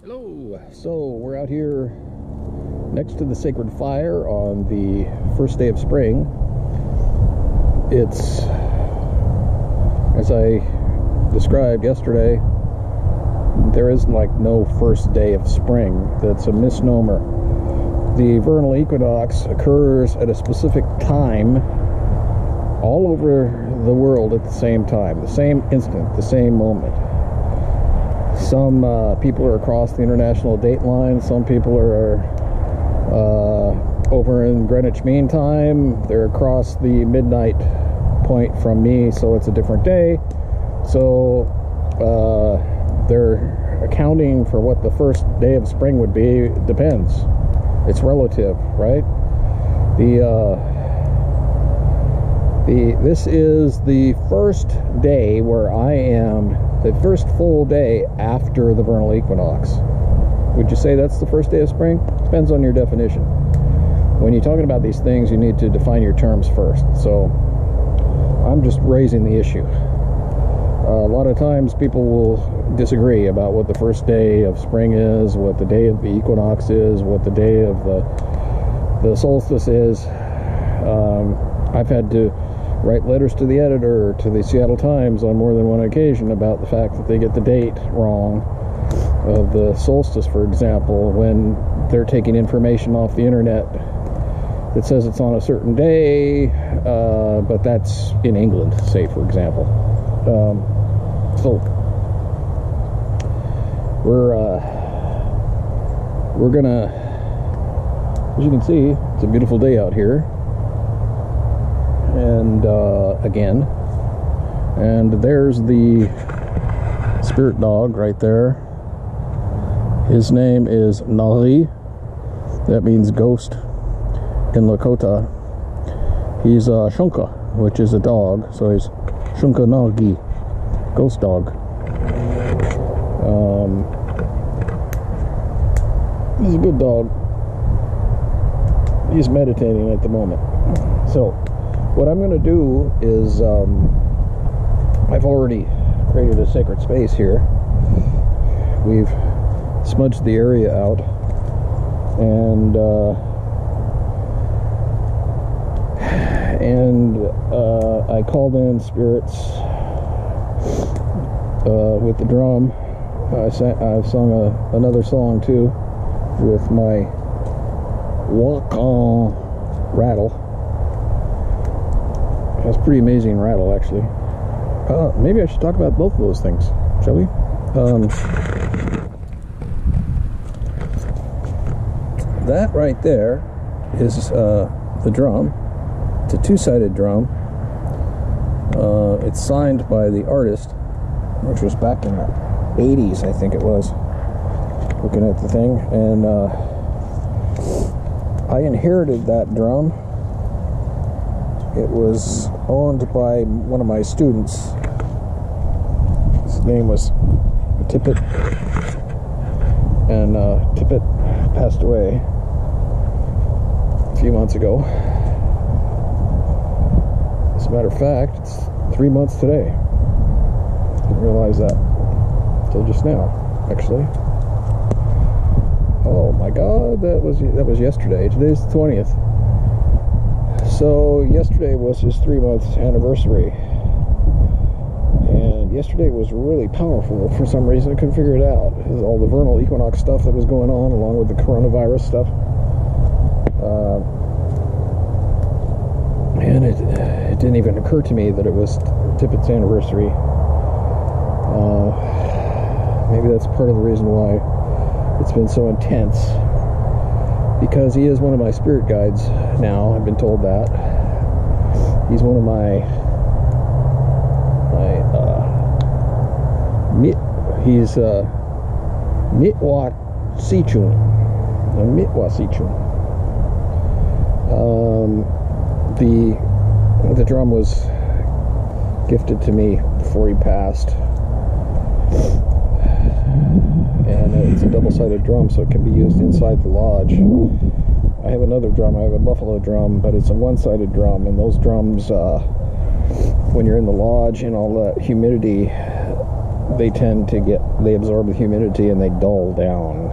Hello. So we're out here next to the sacred fire on the first day of spring. It's, as I described yesterday, there is like no first day of spring. That's a misnomer. The vernal equinox occurs at a specific time all over the world at the same time, the same instant, the same moment. Some people are across the international date line. Some people are over in Greenwich Mean Time. They're across the midnight point from me, so it's a different day. So they're accounting for what the first day of spring would be. It depends. It's relative, right? This is the first day where I am, the first full day after the vernal equinox. Would you say that's the first day of spring? Depends on your definition. When you're talking about these things, you need to define your terms first. So I'm just raising the issue. A lot of times people will disagree about what the first day of spring is, what the day of the equinox is, what the day of the solstice is. I've had to write letters to the editor, to the Seattle Times on more than one occasion about the fact that they get the date wrong of the solstice, for example, when they're taking information off the internet that says it's on a certain day, but that's in England, say, for example. So we're gonna, as you can see, it's a beautiful day out here. And again, and there's the spirit dog right there. His name is Nari. That means ghost in Lakota. He's a Shunka, which is a dog, so he's Shunka Nagi, ghost dog. He's a good dog. He's meditating at the moment. So what I'm going to do is, I've already created a sacred space here. We've smudged the area out, and I called in spirits with the drum. I've sung another song too with my Wovoka rattle. That's pretty amazing rattle, actually. Maybe I should talk about both of those things, shall we? That right there is the drum. It's a two-sided drum. It's signed by the artist, which was back in the 80s, I think it was, looking at the thing. And I inherited that drum. It was owned by one of my students. His name was Tippett, and Tippett passed away a few months ago. As a matter of fact, it's 3 months today. Didn't realize that until just now, actually. Oh my God, that was yesterday. Today's the 20th. So yesterday was his 3 month anniversary, and yesterday was really powerful for some reason. I couldn't figure it out. It was all the vernal equinox stuff that was going on, along with the coronavirus stuff, and it didn't even occur to me that it was Tippett's anniversary. Maybe that's part of the reason why it's been so intense. Because he is one of my spirit guides now. I've been told that. He's one of he's Mitwa Sichun. Mitwa Sichun. The drum was gifted to me before he passed. And it's a double-sided drum, so it can be used inside the lodge. I have another drum. I have a buffalo drum, but it's a one-sided drum, and those drums, when you're in the lodge and all that humidity, they tend to they absorb the humidity and they dull down,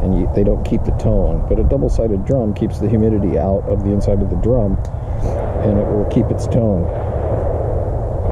and they don't keep the tone. But a double-sided drum keeps the humidity out of the inside of the drum, and it will keep its tone.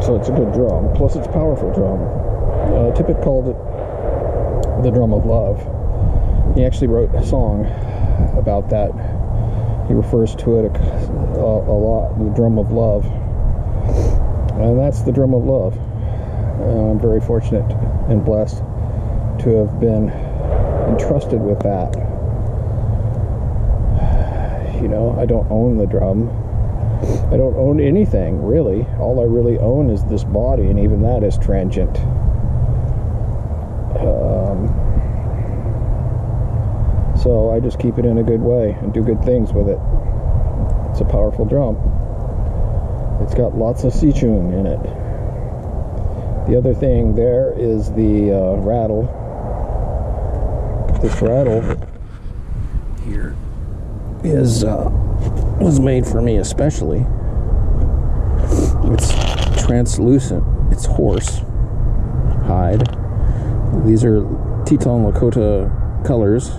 So it's a good drum, plus it's a powerful drum. Tippett called it the drum of love. He actually wrote a song about that. He refers to it a lot, the drum of love. And that's the drum of love. I'm very fortunate and blessed to have been entrusted with that. You know, I don't own the drum. I don't own anything, really. All I really own is this body, and even that is transient. So I just keep it in a good way and do good things with it. It's a powerful drum. It's got lots of sichung in it. The other thing there is the rattle. This rattle here was made for me especially. It's translucent. It's horse hide. These are Teton Lakota colors,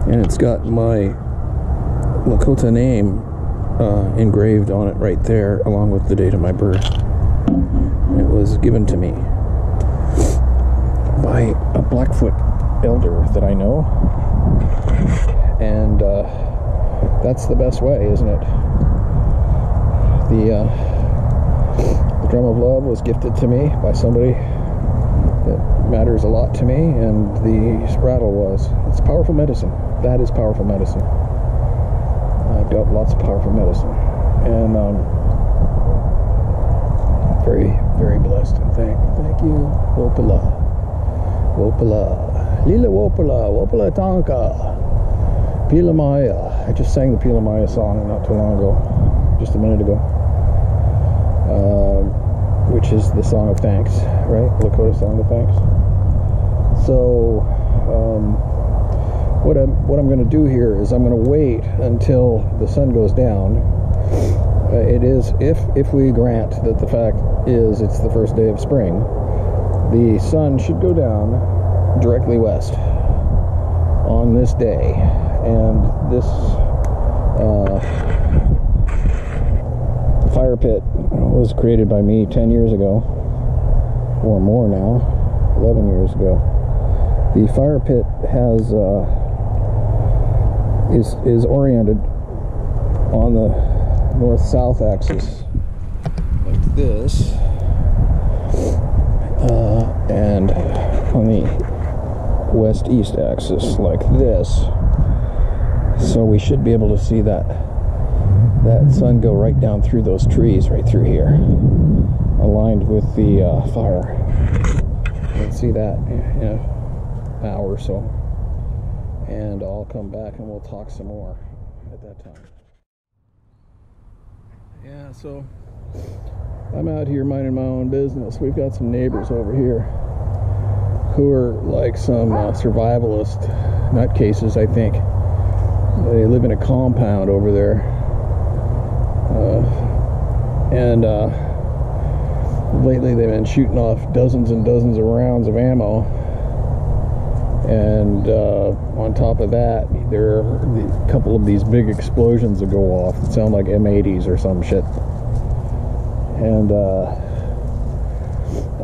and it's got my Lakota name engraved on it right there, along with the date of my birth. It was given to me by a Blackfoot elder that I know, and that's the best way, isn't it? The drum of love was gifted to me by somebody that matters a lot to me, and the rattle was. It's powerful medicine. That is powerful medicine. I've got lots of powerful medicine, and very, very blessed. And thank you, Wopala, Lila Wopala Tonka, Pila Maya. I just sang the Pila Maya song not too long ago, just a minute ago, which is the song of thanks, right? Lakota song of thanks. So what I'm going to do here is I'm going to wait until the sun goes down. It is, if we grant that the fact is it's the first day of spring, the sun should go down directly west on this day, and this fire pit was created by me 10 years ago, or more now, 11 years ago. The fire pit has is oriented on the north-south axis like this, and on the west-east axis like this. So we should be able to see that sun go right down through those trees right through here, aligned with the fire. We'll see that in an hour or so, and I'll come back and we'll talk some more at that time. Yeah, so I'm out here minding my own business. We've got some neighbors over here who are like some survivalist nutcases, I think. They live in a compound over there, and lately they've been shooting off dozens and dozens of rounds of ammo, and on top of that there are a couple of these big explosions that go off that sound like M80s or some shit. And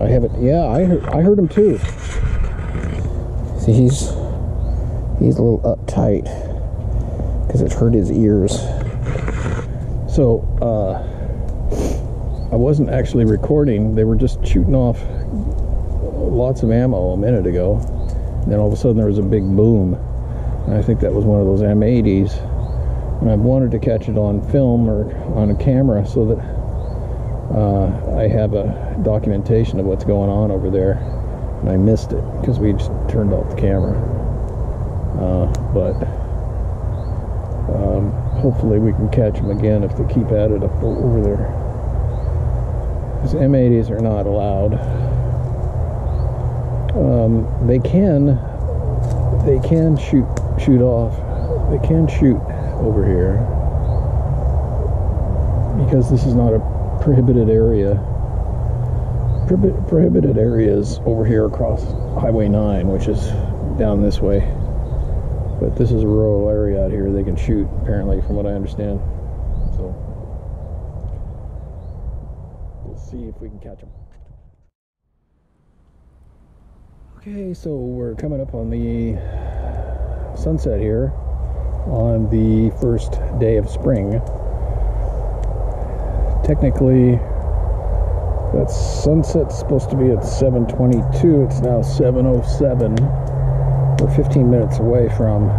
I haven't, yeah, I heard him too. See, he's a little uptight because it hurt his ears. So I wasn't actually recording. They were just shooting off lots of ammo a minute ago, and then all of a sudden there was a big boom, and I think that was one of those M80s, and I wanted to catch it on film or on a camera so that I have a documentation of what's going on over there, and I missed it because we just turned off the camera. But hopefully we can catch them again if they keep at it up over there. Because M80s are not allowed. They can shoot off. They can shoot over here because this is not a prohibited area. prohibited areas over here across Highway 9, which is down this way. But this is a rural area out here. They can shoot, apparently, from what I understand. So we'll see if we can catch them. Okay, so we're coming up on the sunset here on the first day of spring. Technically, that sunset's supposed to be at 7:22. It's now 7:07. We're 15 minutes away from,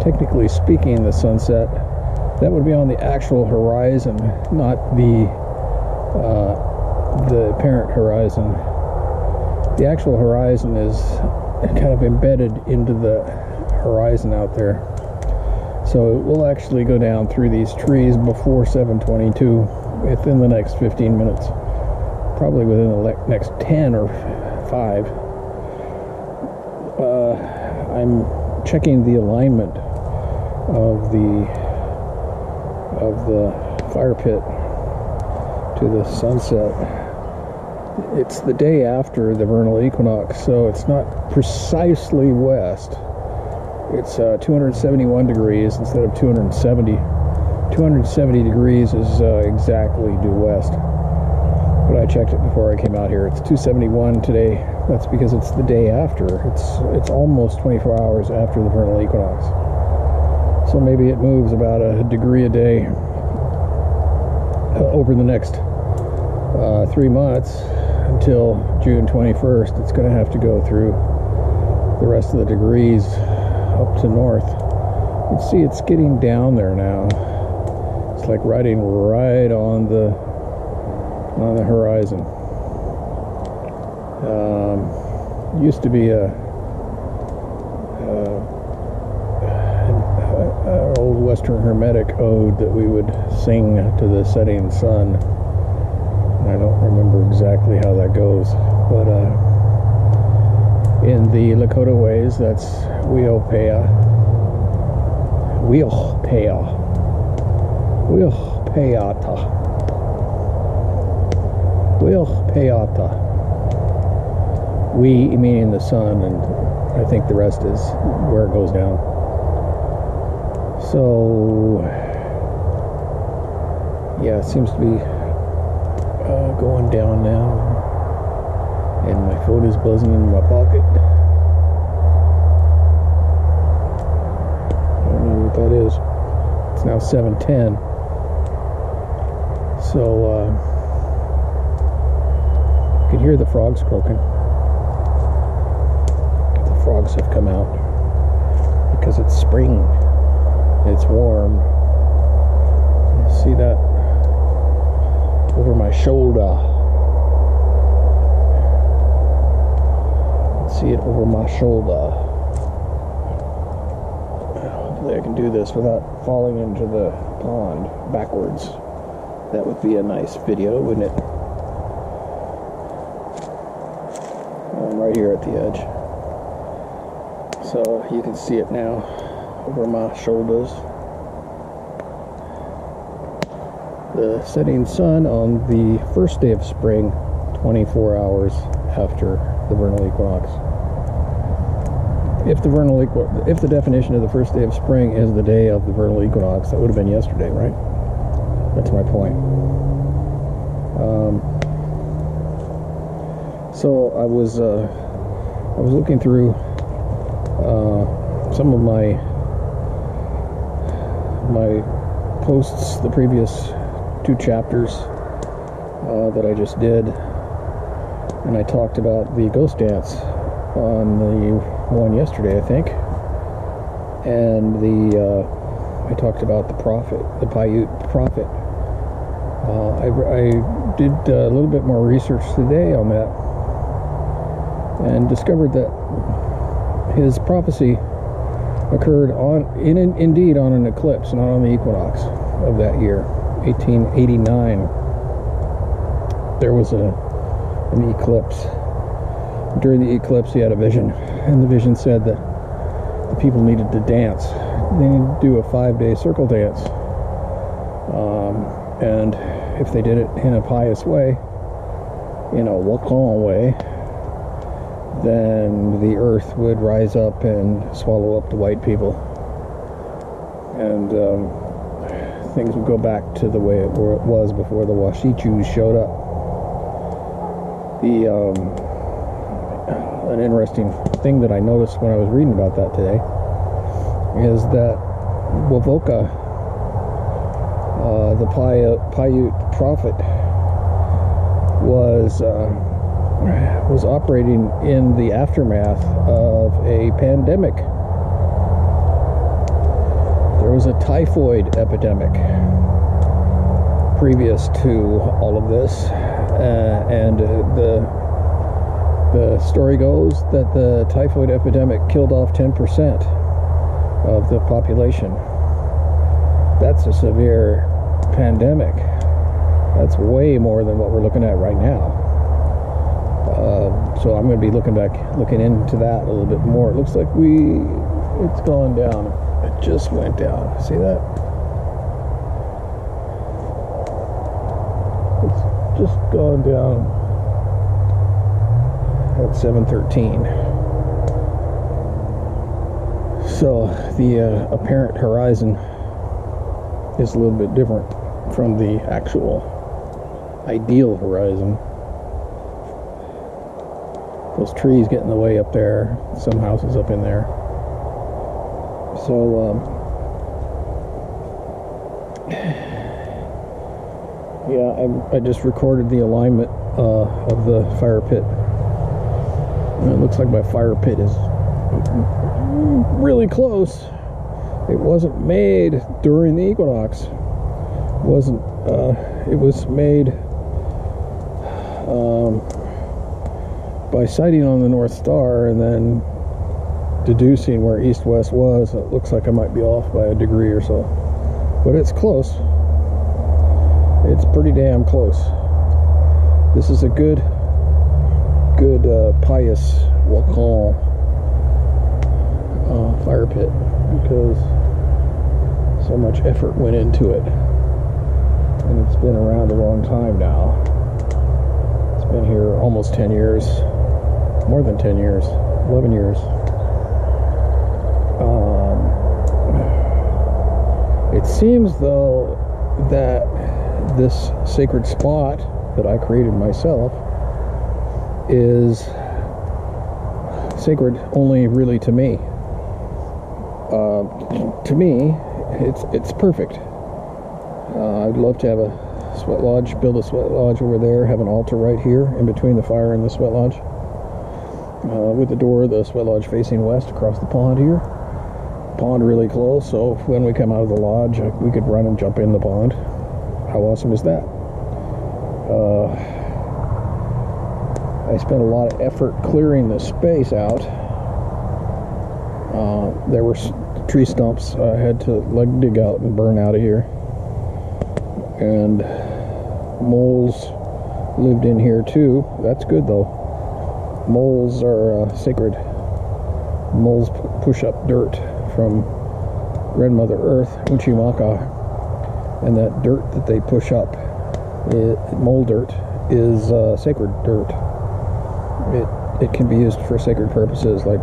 technically speaking, the sunset. That would be on the actual horizon, not the apparent horizon. The actual horizon is kind of embedded into the horizon out there. So it will actually go down through these trees before 7:22 within the next 15 minutes. Probably within the next 10 or 5. I'm checking the alignment of the fire pit to the sunset. It's the day after the vernal equinox, so it's not precisely west. It's 271 degrees instead of 270. 270 degrees is exactly due west. But I checked it before I came out here. It's 271 today. That's because it's the day after. It's almost 24 hours after the vernal equinox. So maybe it moves about a degree a day over the next 3 months until June 21st. It's going to have to go through the rest of the degrees up to north. You can see it's getting down there now. It's like riding right on the horizon. Used to be an old Western Hermetic ode that we would sing to the setting sun. I don't remember exactly how that goes, but in the Lakota ways, that's Wovoka. We meaning the sun, and I think the rest is where it goes down. So yeah, it seems to be going down now, and my phone is buzzing in my pocket. I don't know what that is. It's now 7:10. So you can hear the frogs croaking. The frogs have come out because it's spring. It's warm. You see that over my shoulder. See it over my shoulder. Hopefully I can do this without falling into the pond backwards. That would be a nice video, wouldn't it? I'm right here at the edge. So you can see it now over my shoulders. The setting sun on the first day of spring, 24 hours after the vernal equinox. If the definition of the first day of spring is the day of the vernal equinox, that would have been yesterday, right? That's my point. So I was looking through some of my posts, the previous 2 chapters that I just did, and I talked about the ghost dance on the one yesterday, I think, and I talked about the prophet, the Paiute prophet. I did a little bit more research today on that and discovered that his prophecy occurred indeed on an eclipse, not on the equinox of that year, 1889. There was an eclipse. During the eclipse, he had a vision, and the vision said that the people needed to dance. They needed to do a 5-day circle dance, and if they did it in a pious way, in a Wovoka way, then the earth would rise up and swallow up the white people, and things would go back to the way it was before the Washichus showed up. An interesting thing that I noticed when I was reading about that today is that Wovoka, the Paiute prophet, was operating in the aftermath of a pandemic. There was a typhoid epidemic previous to all of this, and the story goes that the typhoid epidemic killed off 10% of the population. That's a severe pandemic. That's way more than what we're looking at right now. So I'm going to be looking into that a little bit more. It looks like it's gone down. It just went down. See that? It's just gone down at 7:13. So the apparent horizon is a little bit different from the actual ideal horizon. Those trees get in the way up there. Some houses up in there. So yeah, I just recorded the alignment of the fire pit. And it looks like my fire pit is really close. It wasn't made during the equinox. It was made by sighting on the North Star and then deducing where east-west was. It looks like I might be off by a degree or so, but it's close. It's pretty damn close. This is a good pious Wovoka fire pit, because so much effort went into it, and it's been around a long time now. It's been here almost 10 years, more than 10 years, 11 years. It seems though that this sacred spot that I created myself is sacred only really to me. To me, it's perfect. I'd love to have a sweat lodge, build a sweat lodge over there, have an altar right here in between the fire and the sweat lodge, with the door of the sweat lodge facing west across the pond here. Pond really close, so when we come out of the lodge, we could run and jump in the pond. How awesome is that? I spent a lot of effort clearing the space out. There were tree stumps I had to dig out and burn out of here, and moles lived in here too. That's good though. Moles are sacred. Moles push up dirt from Grandmother Earth, Uchimaka, and that dirt that they push up, mole dirt, is sacred dirt. It can be used for sacred purposes like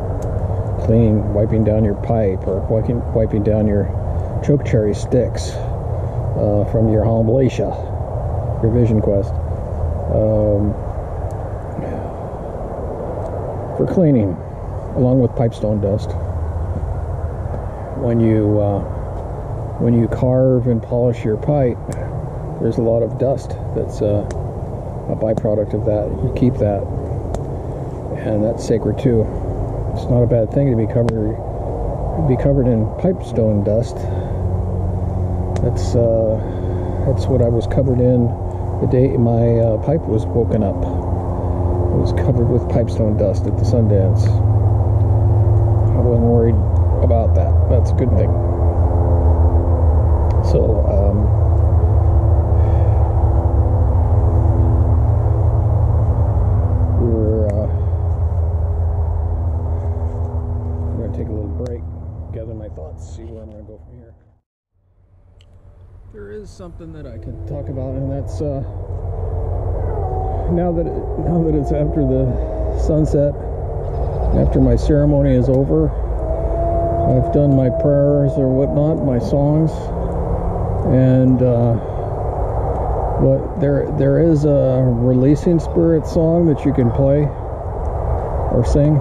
cleaning, wiping down your pipe, or wiping down your chokecherry sticks from your Hamblacia, your Vision Quest, for cleaning, along with pipestone dust. When you carve and polish your pipe, there's a lot of dust that's a byproduct of that. You keep that, and that's sacred too. It's not a bad thing to be covered in pipestone dust. That's what I was covered in the day my pipe was woken up. It was covered with pipestone dust at the Sundance. I wasn't worried about that. That's a good thing. So we're going to take a little break, gather my thoughts, see where I'm going to go from here. There is something that I could talk about, and that's now that it's after the sunset, after my ceremony is over, I've done my prayers or whatnot, my songs, and but there is a releasing spirit song that you can play or sing.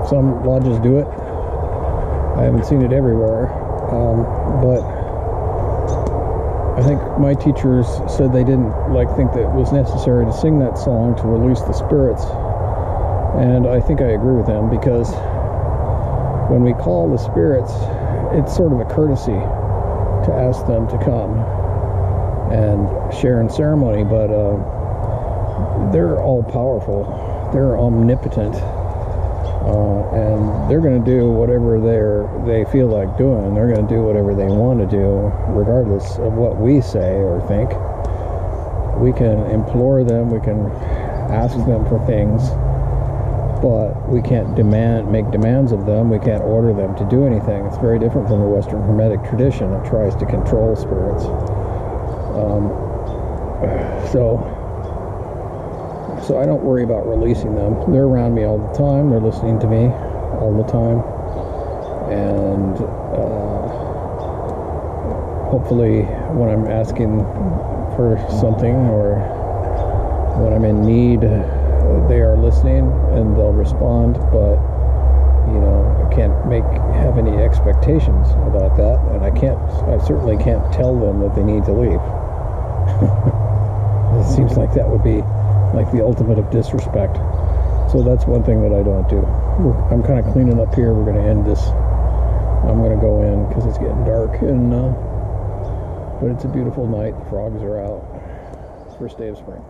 Some lodges do it. I haven't seen it everywhere, but I think my teachers said they didn't think that it was necessary to sing that song to release the spirits, and I think I agree with them, because when we call the spirits, it's sort of a courtesy to ask them to come and share in ceremony, but they're all powerful, they're omnipotent, and they're going to do whatever they feel like doing. They're going to do whatever they want to do, regardless of what we say or think. We can implore them, we can ask them for things, but we can't make demands of them. We can't order them to do anything. It's very different from the Western Hermetic tradition that tries to control spirits. So I don't worry about releasing them. They're around me all the time. They're listening to me all the time. And hopefully when I'm asking for something or when I'm in need, they are listening and they'll respond. But I can't have any expectations about that, and I certainly can't tell them that they need to leave. It seems like that would be like the ultimate of disrespect. So that's one thing that I don't do. I'm kind of cleaning up here. We're going to end this. I'm going to go in because it's getting dark, and but it's a beautiful night. The frogs are out. First day of spring.